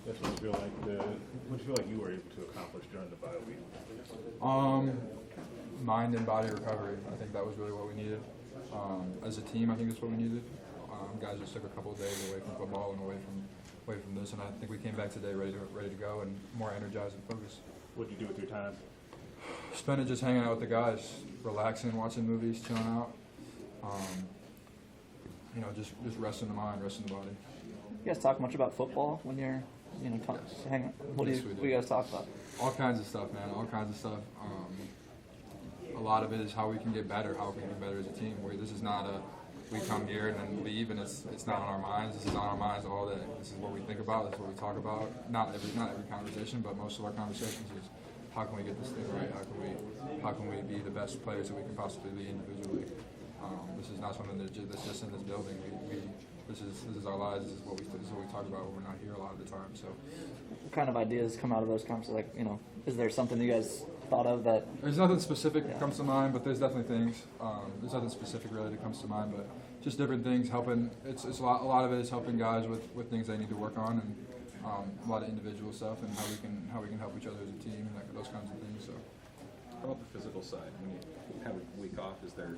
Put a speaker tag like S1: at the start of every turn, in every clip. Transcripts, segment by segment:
S1: That's what what do you feel like you were able to accomplish during the bye week?
S2: Mind and body recovery. I think that was really what we needed. As a team, I think that's what we needed. Guys just took a couple of days away from football and away from this, and I think we came back today ready to go and more energized and focused.
S1: What did you do with your time?
S2: Spend it just hanging out with the guys, relaxing, watching movies, chilling out. Just resting the mind, resting the body.
S3: You guys talk much about football when you're, hanging out? What do you guys talk about?
S2: All kinds of stuff, man. All kinds of stuff. A lot of it is how we can get better, how we can get better as a team. This is not we come here and then leave and it's not on our minds. This is on our minds all day. This is what we think about. This is what we talk about. Not every conversation, but most of our conversations is how can we get this thing right? How can we be the best players that we can possibly be individually? This is not something that's just in this building. This is our lives. This is what we talk about when we're not here a lot of the time. So,
S3: what kind of ideas come out of those conversations? Is there something you guys thought of that?
S2: There's nothing specific that comes to mind, but there's definitely things. There's nothing specific really that comes to mind, but just different things helping. It's a lot of it is helping guys with things they need to work on, and a lot of individual stuff, and how we can help each other as a team, and those kinds of things. So,
S4: how about the physical side? When you have a week off, is there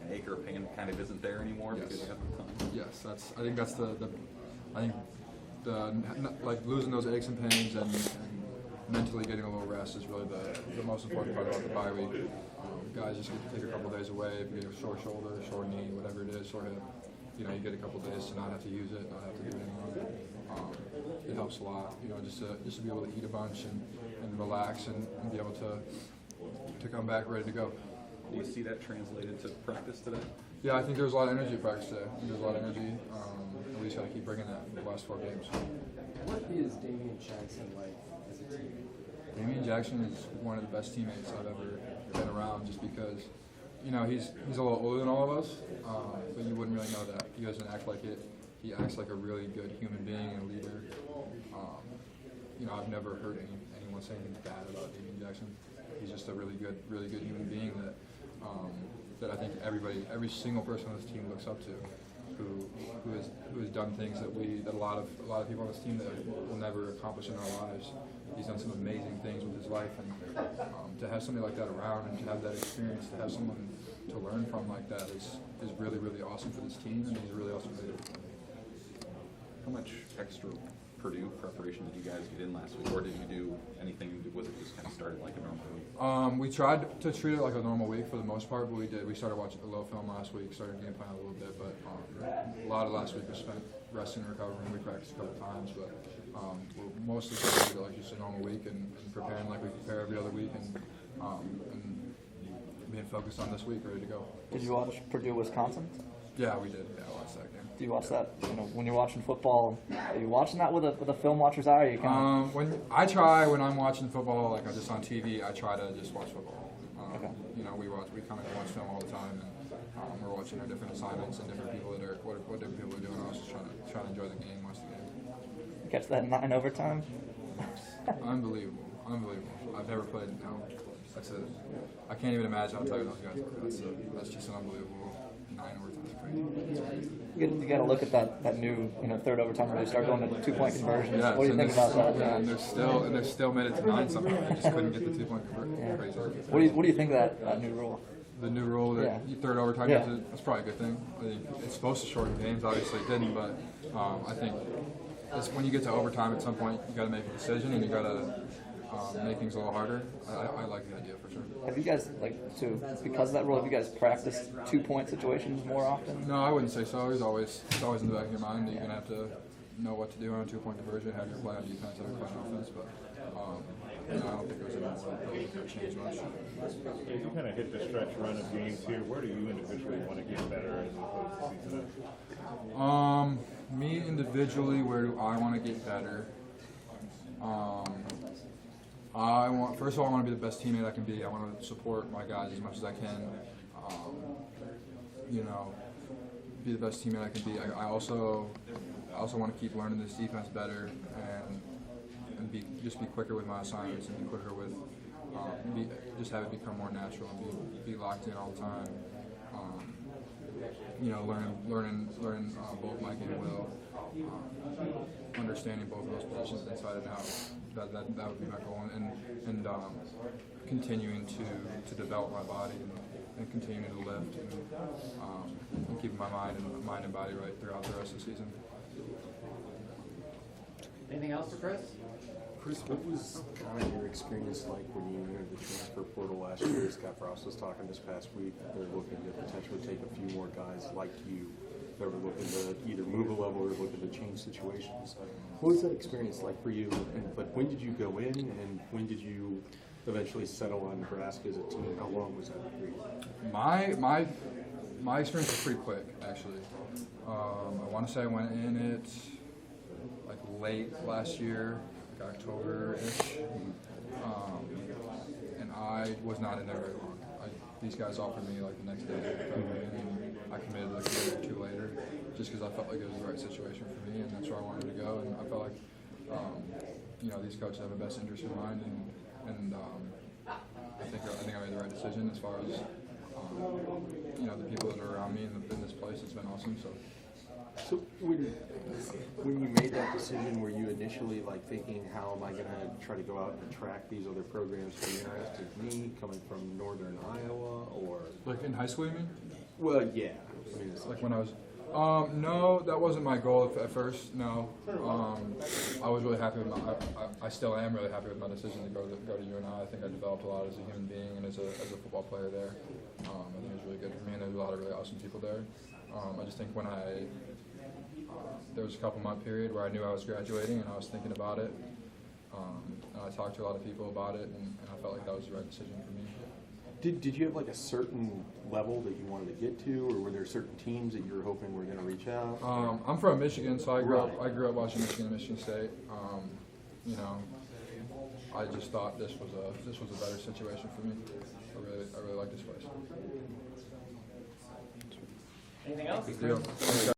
S4: an ache or pain that kind of isn't there anymore because you have the time?
S2: Yes, I think that's like losing those aches and pains and mentally getting a little rest is really the most important part about the bye week. Guys just get to take a couple of days away. If you get a sore shoulder, sore knee, whatever it is, sore hip, you get a couple of days to not have to use it, not have to do it anymore. It helps a lot, just to be able to eat a bunch and relax and be able to come back ready to go.
S4: Do you see that translated to practice today?
S2: Yeah, I think there was a lot of energy at practice today. There's a lot of energy. We just got to keep bringing that for the last 4 games.
S5: What is Damian Jackson like as a teammate?
S2: Damian Jackson is one of the best teammates I've ever been around, just because, he's a little older than all of us, but you wouldn't really know that. He doesn't act like it. He acts like a really good human being and leader. I've never heard anyone say anything bad about Damian Jackson. He's just a really good human being that I think every single person on this team looks up to, who has done things that a lot of people on this team that will never accomplish in our lives. He's done some amazing things with his life, and to have somebody like that around and to have that experience, to have someone to learn from like that is really, really awesome for this team, and he's a really awesome leader.
S4: How much extra Purdue preparation did you guys get in last week, or did you do anything? Was it just kind of started like a normal week?
S2: We tried to treat it like a normal week for the most part, but we did. We started watching a little film last week, started game plan a little bit, but a lot of last week was spent resting and recovering. We practiced a couple times, but we're mostly trying to do it like just a normal week and preparing like we prepare every other week and being focused on this week, ready to go.
S3: Did you watch Purdue, Wisconsin?
S2: Yeah, we did. Yeah, I watched that game.
S3: Do you watch that? When you're watching football, are you watching that with a film watcher's eye? Or you kind of...
S2: when I'm watching football, like just on TV, I try to just watch football.
S3: Okay.
S2: We kind of watch film all the time, and we're watching our different assignments and different people what different people are doing. I was just trying to enjoy the game, watch the game.
S3: You catch that 9 overtime?
S2: Unbelievable. I've never played. I can't even imagine how tired those guys were. That's just an unbelievable 9 overtime. Crazy.
S3: You got to look at that new third overtime where they start going to 2-point conversions.
S2: Yeah,
S3: what do you think about that?
S2: Yeah, and they're still made it to 9 somehow. They just couldn't get the 2-point conversion.
S3: Yeah.
S2: Crazy.
S3: What do you think of that new rule?
S2: The new rule that third overtime, that's probably a good thing. I think it's supposed to shorten games. Obviously, it didn't, but I think when you get to overtime, at some point you got to make a decision and you got to make things a little harder. I like the idea for sure.
S3: Have you guys because of that rule? Have you guys practiced 2-point situations more often?
S2: No, I wouldn't say so. It's always in the back of your mind that you're gonna have to know what to do on a 2-point conversion, have your play on defense, have your play on offense. But I don't think there's any more that change much.
S1: As you kind of hit the stretch run of games here, where do you individually want to get better as opposed to season?
S2: Me individually, where do I want to get better? First of all, I want to be the best teammate I can be. I want to support my guys as much as I can. Be the best teammate I can be. I also want to keep learning this defense better and be quicker with my assignments and be quicker with just have it become more natural and be locked in all the time. learning both Mike and Will, understanding both of those positions inside and out. That would be my goal, and continuing to develop my body and continuing to lift and keeping my mind and body right throughout the rest of the season.
S6: Anything else for Chris?
S7: Chris, what was kind of your experience like when you entered the transfer portal last year? Scott Frost was talking this past week. They're looking to potentially take a few more guys like you that were looking to either move a level or looking to change situations. What was that experience like for you? But when did you go in, and when did you eventually settle on Nebraska as a team? How long was that for you?
S2: My experience was pretty quick, actually. I want to say I went in it like late last year, like October-ish, and I was not in there very long. These guys offered me like the next day, and I committed like a day or two later, just because I felt like it was the right situation for me, and that's where I wanted to go. And I felt like, these coaches have the best interest in mind, and I think I made the right decision as far as the people that are around me in this place. It's been awesome.
S7: So when you made that decision, were you initially like thinking, how am I going to try to go out and attract these other programs to be interested in me, coming from Northern Iowa, or
S2: Like in high school, you mean?
S7: well, yeah. I mean, it's
S2: Like when I was, no, that wasn't my goal at first. No, I was really happy with I still am really happy with my decision to go to UNI. I think I developed a lot as a human being and as a football player there. I think it was really good for me, and there's a lot of really awesome people there. I just think when there was a couple-month period where I knew I was graduating and I was thinking about it, and I talked to a lot of people about it, and I felt like that was the right decision for me.
S7: Did you have like a certain level that you wanted to get to, or were there certain teams that you were hoping were going to reach out?
S2: I'm from Michigan, so I grew up watching Michigan and Michigan State. I just thought this was a better situation for me. I really like this place.
S6: Anything else?
S2: Good deal.